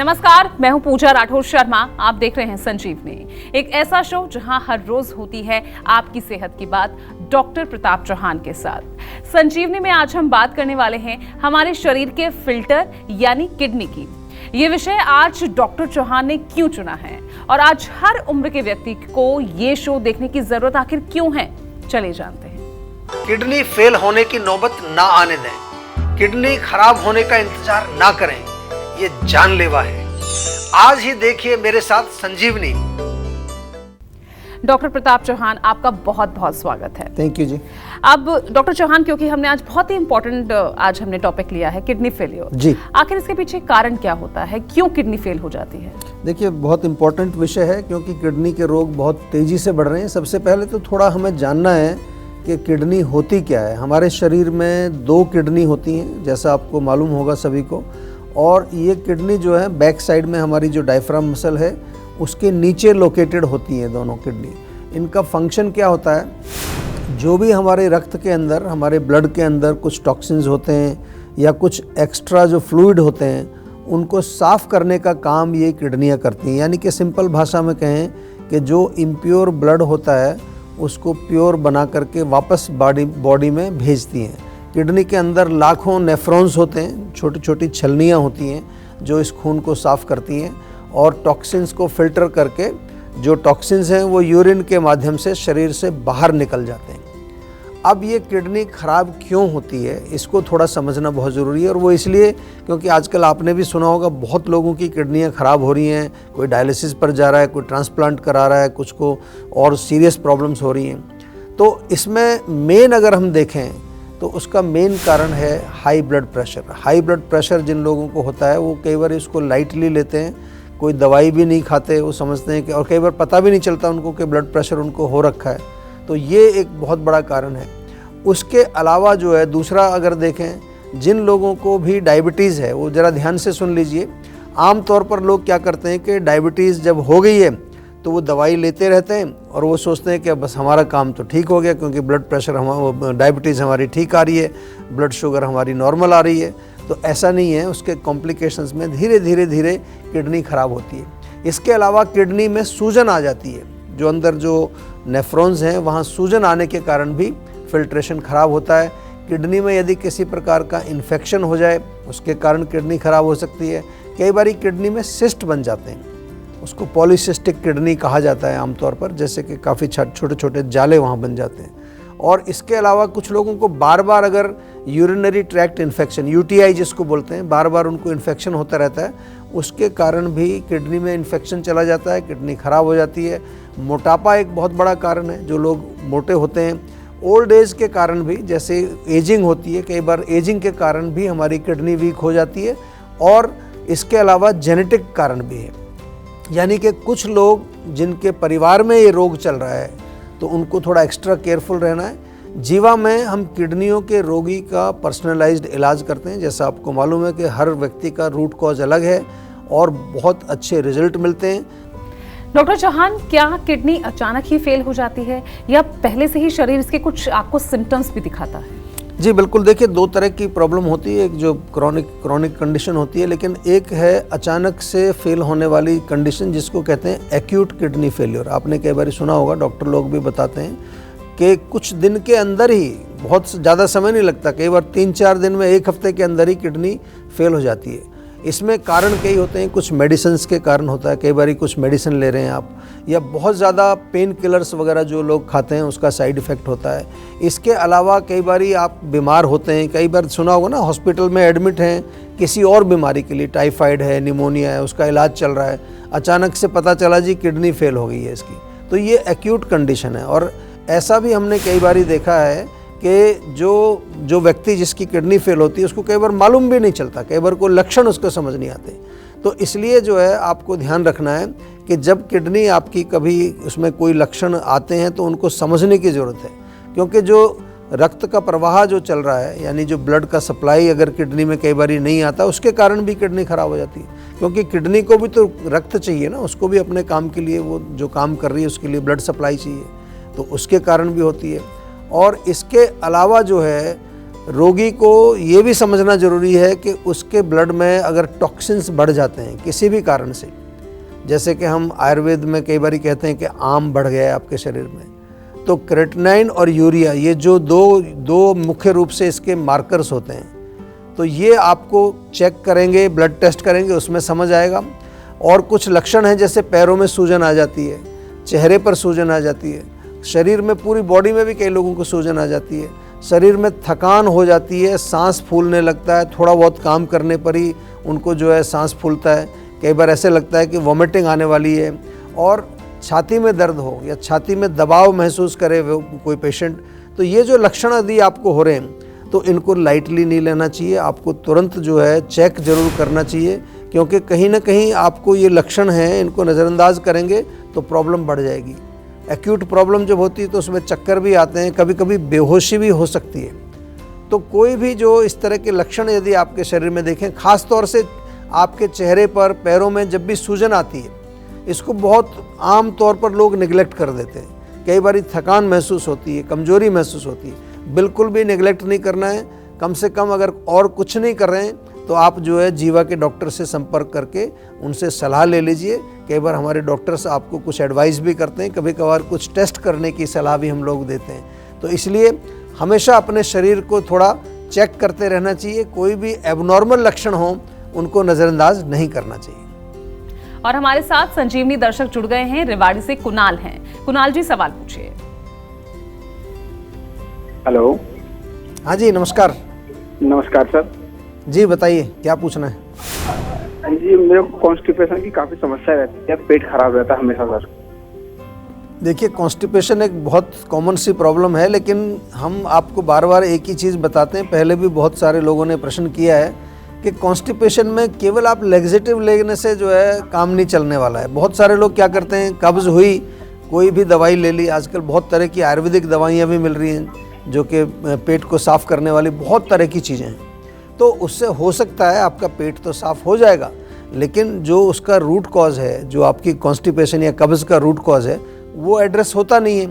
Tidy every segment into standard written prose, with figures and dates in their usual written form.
नमस्कार, मैं हूं पूजा राठौर शर्मा। आप देख रहे हैं संजीवनी, एक ऐसा शो जहां हर रोज होती है आपकी सेहत की बात डॉक्टर प्रताप चौहान के साथ। संजीवनी में आज हम बात करने वाले हैं हमारे शरीर के फिल्टर यानी किडनी की। ये विषय आज डॉक्टर चौहान ने क्यों चुना है और आज हर उम्र के व्यक्ति को ये शो देखने की जरूरत आखिर क्यों है, चले जानते हैं। किडनी फेल होने की नौबत ना आने दें, किडनी खराब होने का इंतजार ना करें, ये जानलेवा है। आज ही देखिए मेरे साथ संजीवनी। डॉक्टर प्रताप चौहान, आपका बहुत बहुत स्वागत है। थैंक यू जी। अब डॉक्टर चौहान, क्योंकि हमने आज बहुत ही इंपॉर्टेंट आज हमने टॉपिक लिया है किडनी फेलियर जी, आखिर इसके पीछे कारण क्या होता है, क्यों किडनी फेल हो जाती है? देखिए, बहुत इंपॉर्टेंट विषय है क्योंकि किडनी के रोग बहुत तेजी से बढ़ रहे हैं। सबसे पहले तो थोड़ा हमें जानना है कि किडनी होती क्या है। हमारे शरीर में 2 किडनी होती हैं, जैसा आपको मालूम होगा सभी को। और ये किडनी जो है बैक साइड में हमारी जो डायफ्राम मसल है उसके नीचे लोकेटेड होती हैं दोनों किडनी। इनका फंक्शन क्या होता है, जो भी हमारे रक्त के अंदर, हमारे ब्लड के अंदर कुछ टॉक्सिन्स होते हैं या कुछ एक्स्ट्रा जो फ्लूइड होते हैं, उनको साफ़ करने का काम ये किडनियाँ करती हैं। यानी कि सिंपल भाषा में कहें कि जो इम्प्योर ब्लड होता है उसको प्योर बना करके वापस बॉडी में भेजती हैं। किडनी के अंदर लाखों नेफ्रॉन्स होते हैं, छोटी छोटी छलनियाँ होती हैं जो इस खून को साफ़ करती हैं और टॉक्सिन्स को फिल्टर करके जो टॉक्सिन्स हैं वो यूरिन के माध्यम से शरीर से बाहर निकल जाते हैं। अब ये किडनी ख़राब क्यों होती है, इसको थोड़ा समझना बहुत ज़रूरी है। और वो इसलिए क्योंकि आजकल आपने भी सुना होगा बहुत लोगों की किडनियाँ ख़राब हो रही हैं। कोई डायलिसिस पर जा रहा है, कोई ट्रांसप्लांट करा रहा है, कुछ को और सीरियस प्रॉब्लम्स हो रही हैं। तो इसमें मेन अगर हम देखें तो उसका मेन कारण है high blood pressure. High blood pressure जिन लोगों को होता है वो कई बार इसको लाइटली लेते हैं, कोई दवाई भी नहीं खाते, वो समझते हैं कि, और कई बार पता भी नहीं चलता उनको कि ब्लड प्रेशर उनको हो रखा है। तो ये एक बहुत बड़ा कारण है। उसके अलावा जो है दूसरा अगर देखें, जिन लोगों को भी डायबिटीज़ है वो ज़रा ध्यान से सुन लीजिए। आम तौर पर लोग क्या करते हैं कि डायबिटीज़ जब हो गई है तो वो दवाई लेते रहते हैं और वो सोचते हैं कि बस हमारा काम तो ठीक हो गया क्योंकि ब्लड प्रेशर डायबिटीज़ हमारी ठीक आ रही है, ब्लड शुगर हमारी नॉर्मल आ रही है। तो ऐसा नहीं है, उसके कॉम्प्लिकेशंस में धीरे धीरे किडनी ख़राब होती है। इसके अलावा किडनी में सूजन आ जाती है, जो अंदर जो नेफ्रॉन्स हैं वहाँ सूजन आने के कारण भी फिल्ट्रेशन ख़राब होता है। किडनी में यदि किसी प्रकार का इन्फेक्शन हो जाए उसके कारण किडनी ख़राब हो सकती है। कई बार किडनी में सिस्ट बन जाते हैं, उसको पॉलीसिस्टिक किडनी कहा जाता है आमतौर पर, जैसे कि काफ़ी छोटे छोटे जाले वहाँ बन जाते हैं। और इसके अलावा कुछ लोगों को बार बार अगर यूरिनरी ट्रैक्ट इन्फेक्शन, यूटीआई जिसको बोलते हैं, बार बार उनको इन्फेक्शन होता रहता है, उसके कारण भी किडनी में इन्फेक्शन चला जाता है, किडनी ख़राब हो जाती है। मोटापा एक बहुत बड़ा कारण है, जो लोग मोटे होते हैं। ओल्ड एज के कारण भी, जैसे एजिंग होती है, कई बार एजिंग के कारण भी हमारी किडनी वीक हो जाती है। और इसके अलावा जेनेटिक कारण भी है, यानी कि कुछ लोग जिनके परिवार में ये रोग चल रहा है तो उनको थोड़ा एक्स्ट्रा केयरफुल रहना है। जीवा में हम किडनियों के रोगी का पर्सनलाइज्ड इलाज करते हैं। जैसा आपको मालूम है कि हर व्यक्ति का रूट कॉज अलग है और बहुत अच्छे रिजल्ट मिलते हैं। डॉक्टर चौहान, क्या किडनी अचानक ही फेल हो जाती है या पहले से ही शरीर इसके कुछ आपको सिम्टम्स भी दिखाता है? जी बिल्कुल, देखिए 2 तरह की प्रॉब्लम होती है, एक जो क्रॉनिक कंडीशन होती है, लेकिन एक है अचानक से फेल होने वाली कंडीशन जिसको कहते हैं एक्यूट किडनी फेलियर। आपने कई बार सुना होगा, डॉक्टर लोग भी बताते हैं कि कुछ दिन के अंदर ही, बहुत ज़्यादा समय नहीं लगता, कई बार 3-4 दिन में, 1 हफ्ते के अंदर ही किडनी फेल हो जाती है। इसमें कारण कई होते हैं, कुछ मेडिसिन्स के कारण होता है, कई बार कुछ मेडिसिन ले रहे हैं आप, या बहुत ज़्यादा पेन किलर्स वगैरह जो लोग खाते हैं उसका साइड इफ़ेक्ट होता है। इसके अलावा कई बार आप बीमार होते हैं, कई बार सुना होगा ना, हॉस्पिटल में एडमिट हैं किसी और बीमारी के लिए, टाइफाइड है, निमोनिया है, उसका इलाज चल रहा है, अचानक से पता चला जी किडनी फेल हो गई है इसकी। तो ये एक्यूट कंडीशन है। और ऐसा भी हमने कई बार देखा है कि जो व्यक्ति जिसकी किडनी फेल होती है उसको कई बार मालूम भी नहीं चलता, कई बार कोई लक्षण उसको समझ नहीं आते। तो इसलिए जो है आपको ध्यान रखना है कि जब किडनी आपकी कभी उसमें कोई लक्षण आते हैं तो उनको समझने की ज़रूरत है, क्योंकि जो रक्त का प्रवाह जो चल रहा है, यानी जो ब्लड का सप्लाई अगर किडनी में कई बार नहीं आता, उसके कारण भी किडनी ख़राब हो जाती है। क्योंकि किडनी को भी तो रक्त चाहिए ना, उसको भी अपने काम के लिए, वो जो काम कर रही है उसके लिए ब्लड सप्लाई चाहिए, तो उसके कारण भी होती है। और इसके अलावा जो है रोगी को ये भी समझना ज़रूरी है कि उसके ब्लड में अगर टॉक्सिन्स बढ़ जाते हैं किसी भी कारण से, जैसे कि हम आयुर्वेद में कई बार कहते हैं कि आम बढ़ गया है आपके शरीर में, तो क्रेटिनाइन और यूरिया ये जो दो मुख्य रूप से इसके मार्कर्स होते हैं, तो ये आपको चेक करेंगे, ब्लड टेस्ट करेंगे, उसमें समझ आएगा। और कुछ लक्षण हैं जैसे पैरों में सूजन आ जाती है, चेहरे पर सूजन आ जाती है, शरीर में पूरी बॉडी में भी कई लोगों को सूजन आ जाती है, शरीर में थकान हो जाती है, सांस फूलने लगता है, थोड़ा बहुत काम करने पर ही उनको जो है सांस फूलता है, कई बार ऐसे लगता है कि वॉमिटिंग आने वाली है, और छाती में दर्द हो या छाती में दबाव महसूस करे कोई पेशेंट, तो ये जो लक्षण यदि आपको हो रहे हैं तो इनको लाइटली नहीं लेना चाहिए, आपको तुरंत जो है चेक जरूर करना चाहिए, क्योंकि कहीं ना कहीं आपको ये लक्षण हैं, इनको नज़रअंदाज करेंगे तो प्रॉब्लम बढ़ जाएगी। एक्यूट प्रॉब्लम जब होती है तो उसमें चक्कर भी आते हैं, कभी कभी बेहोशी भी हो सकती है। तो कोई भी जो इस तरह के लक्षण यदि आपके शरीर में देखें, ख़ास तौर से आपके चेहरे पर, पैरों में जब भी सूजन आती है, इसको बहुत आम तौर पर लोग निगलेक्ट कर देते हैं। कई बार थकान महसूस होती है, कमजोरी महसूस होती है, बिल्कुल भी निगलेक्ट नहीं करना है। कम से कम अगर और कुछ नहीं कर रहे हैं तो आप जो है जीवा के डॉक्टर से संपर्क करके उनसे सलाह ले लीजिए। कई बार हमारे डॉक्टर्स आपको कुछ एडवाइस भी करते हैं, कभी कभार कुछ टेस्ट करने की सलाह भी हम लोग देते हैं। तो इसलिए हमेशा अपने शरीर को थोड़ा चेक करते रहना चाहिए, कोई भी एबनॉर्मल लक्षण हो उनको नज़रअंदाज नहीं करना चाहिए। और हमारे साथ संजीवनी दर्शक जुड़ गए हैं, रेवाड़ी से कुणाल हैं। कुणाल जी, सवाल पूछिए। हेलो। हाँ जी, नमस्कार। नमस्कार सर जी, बताइए क्या पूछना है। जी, मेरे को कॉन्स्टिपेशन की काफ़ी समस्या रहती है, पेट खराब रहता है हमेशा सर। देखिए, कॉन्स्टिपेशन एक बहुत कॉमन सी प्रॉब्लम है, लेकिन हम आपको बार बार एक ही चीज़ बताते हैं। पहले भी बहुत सारे लोगों ने प्रश्न किया है कि कॉन्स्टिपेशन में केवल आप लेग्जेटिव लेने से जो है काम नहीं चलने वाला है। बहुत सारे लोग क्या करते हैं, कब्ज़ हुई, कोई भी दवाई ले ली। आजकल बहुत तरह की आयुर्वेदिक दवाइयाँ भी मिल रही हैं जो कि पेट को साफ़ करने वाली बहुत तरह की चीज़ें हैं। तो उससे हो सकता है आपका पेट तो साफ़ हो जाएगा, लेकिन जो उसका रूट कॉज है, जो आपकी कॉन्स्टिपेशन या कब्ज़ का रूट कॉज है, वो एड्रेस होता नहीं है।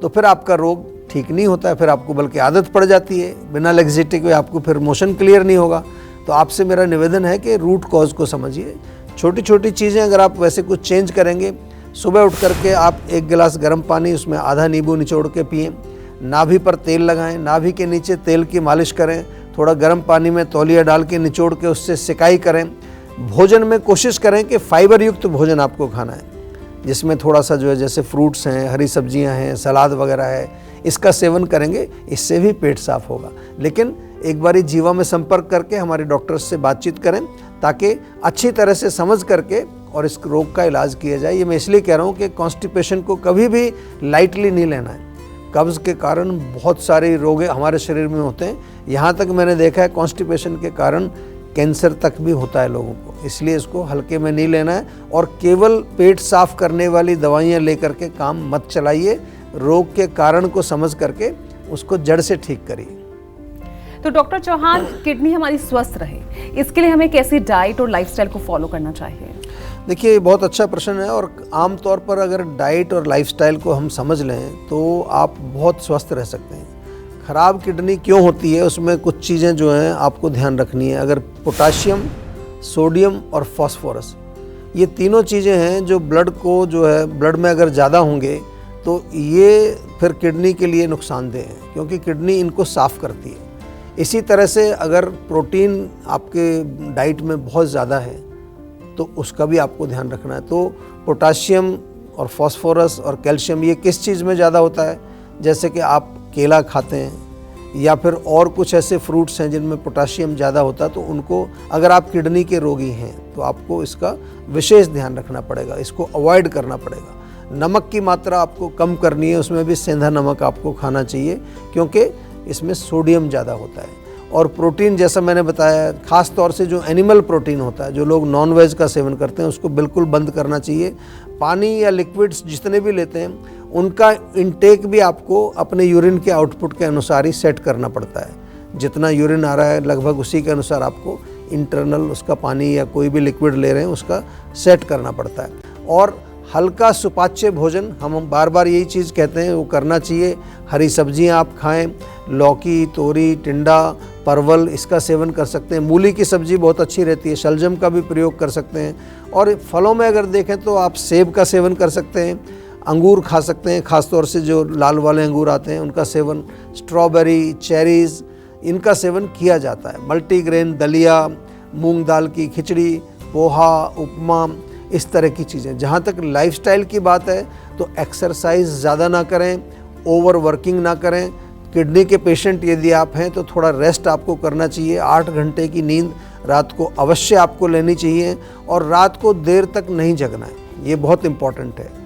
तो फिर आपका रोग ठीक नहीं होता है, फिर आपको बल्कि आदत पड़ जाती है। बिना लेग्जेटिव के आपको फिर मोशन क्लियर नहीं होगा। तो आपसे मेरा निवेदन है कि रूट कॉज को समझिए। छोटी छोटी चीज़ें अगर आप वैसे कुछ चेंज करेंगे, सुबह उठ करके आप 1 गिलास गर्म पानी, उसमें आधा नींबू निचोड़ के पिएं, नाभि पर तेल लगाएं, नाभि के नीचे तेल की मालिश करें, थोड़ा गर्म पानी में तौलिया डाल के निचोड़ के उससे सिकाई करें। भोजन में कोशिश करें कि फाइबर युक्त भोजन आपको खाना है, जिसमें थोड़ा सा जो है जैसे फ्रूट्स हैं, हरी सब्जियां हैं, सलाद वगैरह है, इसका सेवन करेंगे, इससे भी पेट साफ होगा। लेकिन एक बारी जीवा में संपर्क करके हमारे डॉक्टर्स से बातचीत करें, ताकि अच्छी तरह से समझ करके और इस रोग का इलाज किया जाए। ये मैं इसलिए कह रहा हूँ कि कॉन्स्टिपेशन को कभी भी लाइटली नहीं लेना है। कब्ज़ के कारण बहुत सारे रोग हमारे शरीर में होते हैं। यहाँ तक मैंने देखा है कॉन्स्टिपेशन के कारण कैंसर तक भी होता है लोगों को, इसलिए इसको हल्के में नहीं लेना है। और केवल पेट साफ करने वाली दवाइयाँ लेकर के काम मत चलाइए, रोग के कारण को समझ करके उसको जड़ से ठीक करिए। तो डॉक्टर चौहान, किडनी हमारी स्वस्थ रहे, इसके लिए हमें कैसी डाइट और लाइफस्टाइल को फॉलो करना चाहिए? देखिए, बहुत अच्छा प्रश्न है। और आम तौर पर अगर डाइट और लाइफस्टाइल को हम समझ लें तो आप बहुत स्वस्थ रह सकते हैं। ख़राब किडनी क्यों होती है, उसमें कुछ चीज़ें जो हैं आपको ध्यान रखनी है। अगर पोटाशियम, सोडियम और फास्फोरस, ये तीनों चीज़ें हैं जो ब्लड को जो है ब्लड में अगर ज़्यादा होंगे तो ये फिर किडनी के लिए नुकसानदेह है, क्योंकि किडनी इनको साफ़ करती है। इसी तरह से अगर प्रोटीन आपके डाइट में बहुत ज़्यादा है तो उसका भी आपको ध्यान रखना है। तो पोटाशियम और फास्फोरस और कैल्शियम ये किस चीज़ में ज़्यादा होता है, जैसे कि आप केला खाते हैं या फिर और कुछ ऐसे फ्रूट्स हैं जिनमें पोटाशियम ज़्यादा होता है, तो उनको अगर आप किडनी के रोगी हैं तो आपको इसका विशेष ध्यान रखना पड़ेगा, इसको अवॉइड करना पड़ेगा। नमक की मात्रा आपको कम करनी है, उसमें भी सेंधा नमक आपको खाना चाहिए, क्योंकि इसमें सोडियम ज़्यादा होता है। और प्रोटीन, जैसा मैंने बताया, ख़ास तौर से जो एनिमल प्रोटीन होता है, जो लोग नॉन वेज का सेवन करते हैं, उसको बिल्कुल बंद करना चाहिए। पानी या लिक्विड्स जितने भी लेते हैं उनका इनटेक भी आपको अपने यूरिन के आउटपुट के अनुसार ही सेट करना पड़ता है। जितना यूरिन आ रहा है लगभग उसी के अनुसार आपको इंटरनल उसका पानी या कोई भी लिक्विड ले रहे हैं उसका सेट करना पड़ता है। और हल्का सुपाच्य भोजन, हम बार बार यही चीज़ कहते हैं, वो करना चाहिए। हरी सब्जियां आप खाएं, लौकी, तोरी, टिंडा, परवल, इसका सेवन कर सकते हैं। मूली की सब्ज़ी बहुत अच्छी रहती है, शलजम का भी प्रयोग कर सकते हैं। और फलों में अगर देखें तो आप सेब का सेवन कर सकते हैं, अंगूर खा सकते हैं, ख़ासतौर से जो लाल वाले अंगूर आते हैं उनका सेवन, स्ट्रॉबेरी, चेरीज़, इनका सेवन किया जाता है। मल्टीग्रेन दलिया, मूंग दाल की खिचड़ी, पोहा, उपमा, इस तरह की चीज़ें। जहाँ तक लाइफस्टाइल की बात है तो एक्सरसाइज ज़्यादा ना करें, ओवर वर्किंग ना करें। किडनी के पेशेंट यदि आप हैं तो थोड़ा रेस्ट आपको करना चाहिए। 8 घंटे की नींद रात को अवश्य आपको लेनी चाहिए और रात को देर तक नहीं जगना है, ये बहुत इम्पॉर्टेंट है।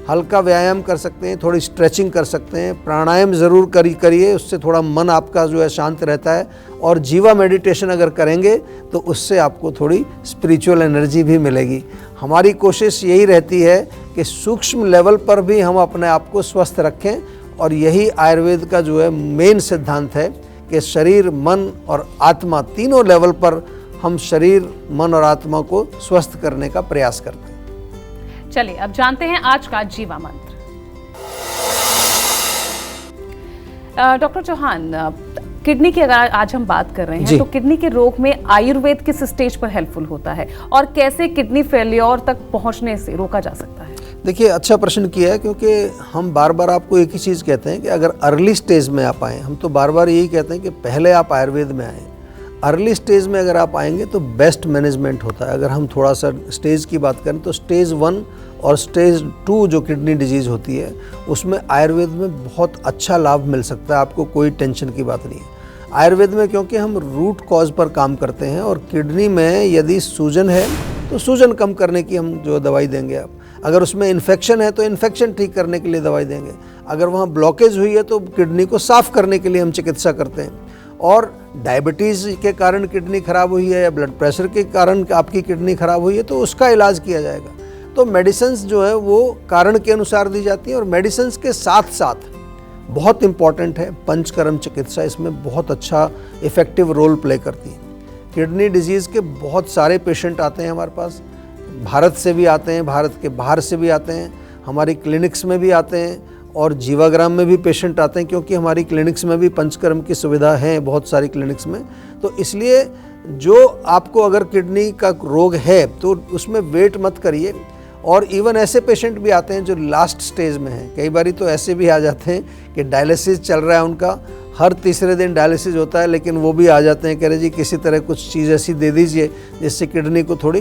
हल्का व्यायाम कर सकते हैं, थोड़ी स्ट्रेचिंग कर सकते हैं, प्राणायाम ज़रूर करिए, उससे थोड़ा मन आपका जो है शांत रहता है। और जीवा मेडिटेशन अगर करेंगे तो उससे आपको थोड़ी स्पिरिचुअल एनर्जी भी मिलेगी। हमारी कोशिश यही रहती है कि सूक्ष्म लेवल पर भी हम अपने आप को स्वस्थ रखें, और यही आयुर्वेद का जो है मेन सिद्धांत है कि शरीर, मन और आत्मा, तीनों लेवल पर हम शरीर, मन और आत्मा को स्वस्थ करने का प्रयास करते हैं। चलिए अब जानते हैं आज का जीवा मंत्र। डॉक्टर चौहान, किडनी की अगर आज हम बात कर रहे हैं तो किडनी के रोग में आयुर्वेद किस स्टेज पर हेल्पफुल होता है और कैसे किडनी फेलियर तक पहुंचने से रोका जा सकता है? देखिए, अच्छा प्रश्न किया है, क्योंकि हम बार बार आपको एक ही चीज़ कहते हैं कि अगर अर्ली स्टेज में आप आएँ, हम तो बार बार यही कहते हैं कि पहले आप आयुर्वेद में आएँ। अर्ली स्टेज में अगर आप आएंगे तो बेस्ट मैनेजमेंट होता है। अगर हम थोड़ा सा स्टेज की बात करें तो स्टेज 1 और स्टेज 2 जो किडनी डिजीज़ होती है उसमें आयुर्वेद में बहुत अच्छा लाभ मिल सकता है, आपको कोई टेंशन की बात नहीं है आयुर्वेद में, क्योंकि हम रूट कॉज पर काम करते हैं। और किडनी में यदि सूजन है तो सूजन कम करने की हम जो दवाई देंगे आप, अगर उसमें इन्फेक्शन है तो इन्फेक्शन ठीक करने के लिए दवाई देंगे, अगर वहाँ ब्लॉकेज हुई है तो किडनी को साफ़ करने के लिए हम चिकित्सा करते हैं। और डायबिटीज़ के कारण किडनी खराब हुई है या ब्लड प्रेशर के कारण आपकी किडनी खराब हुई है तो उसका इलाज किया जाएगा। तो मेडिसिन्स जो है वो कारण के अनुसार दी जाती हैं, और मेडिसिन्स के साथ साथ बहुत इम्पॉर्टेंट है पंचकर्म चिकित्सा, इसमें बहुत अच्छा इफ़ेक्टिव रोल प्ले करती है। किडनी डिजीज़ के बहुत सारे पेशेंट आते हैं हमारे पास, भारत से भी आते हैं, भारत के बाहर से भी आते हैं, हमारी क्लिनिक्स में भी आते हैं और जीवाग्राम में भी पेशेंट आते हैं, क्योंकि हमारी क्लिनिक्स में भी पंचकर्म की सुविधा है बहुत सारी क्लिनिक्स में। तो इसलिए जो आपको अगर किडनी का रोग है तो उसमें वेट मत करिए। और इवन ऐसे पेशेंट भी आते हैं जो लास्ट स्टेज में हैं, कई बारी तो ऐसे भी आ जाते हैं कि डायलिसिस चल रहा है उनका, हर तीसरे दिन डायलिसिस होता है, लेकिन वो भी आ जाते हैं, कह रहे जी किसी तरह कुछ चीज़ ऐसी दे दीजिए जिससे किडनी को थोड़ी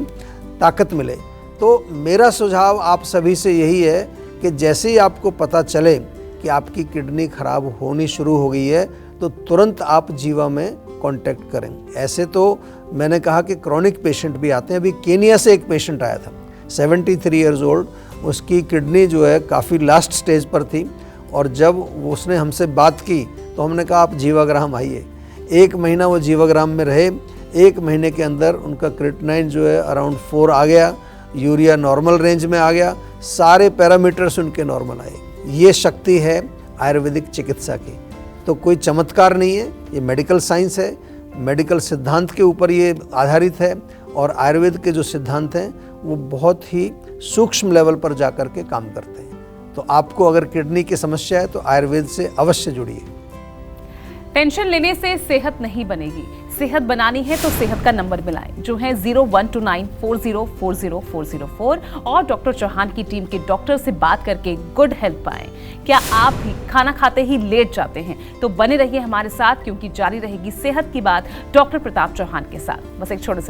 ताकत मिले। तो मेरा सुझाव आप सभी से यही है कि जैसे ही आपको पता चले कि आपकी किडनी खराब होनी शुरू हो गई है तो तुरंत आप जीवा में कांटेक्ट करें। ऐसे तो मैंने कहा कि क्रॉनिक पेशेंट भी आते हैं। अभी केनिया से एक पेशेंट आया था, 73 ईयर्स ओल्ड, उसकी किडनी जो है काफ़ी लास्ट स्टेज पर थी, और जब उसने हमसे बात की तो हमने कहा आप जीवाग्राम आइए। 1 महीना वो जीवाग्राम में रहे, 1 महीने के अंदर उनका क्रिएटिनिन जो है अराउंड 4 आ गया, यूरिया नॉर्मल रेंज में आ गया, सारे पैरामीटर्स उनके नॉर्मल आए। ये शक्ति है आयुर्वेदिक चिकित्सा की। तो कोई चमत्कार नहीं है, ये मेडिकल साइंस है, मेडिकल सिद्धांत के ऊपर ये आधारित है, और आयुर्वेद के जो सिद्धांत हैं वो बहुत ही सूक्ष्म लेवल पर जाकर के काम करते हैं। तो आपको अगर किडनी की समस्या है तो आयुर्वेद से अवश्य जुड़िए। टेंशन लेने से सेहत नहीं बनेगी, सेहत बनानी है तो सेहत का नंबर मिलाएं, जो है 0129404004 और डॉक्टर चौहान की टीम के डॉक्टर से बात करके गुड हेल्थ पाएं। क्या आप भी खाना खाते ही लेट जाते हैं? तो बने रहिए हमारे साथ, क्योंकि जारी रहेगी सेहत की बात डॉक्टर प्रताप चौहान के साथ। बस एक छोटे से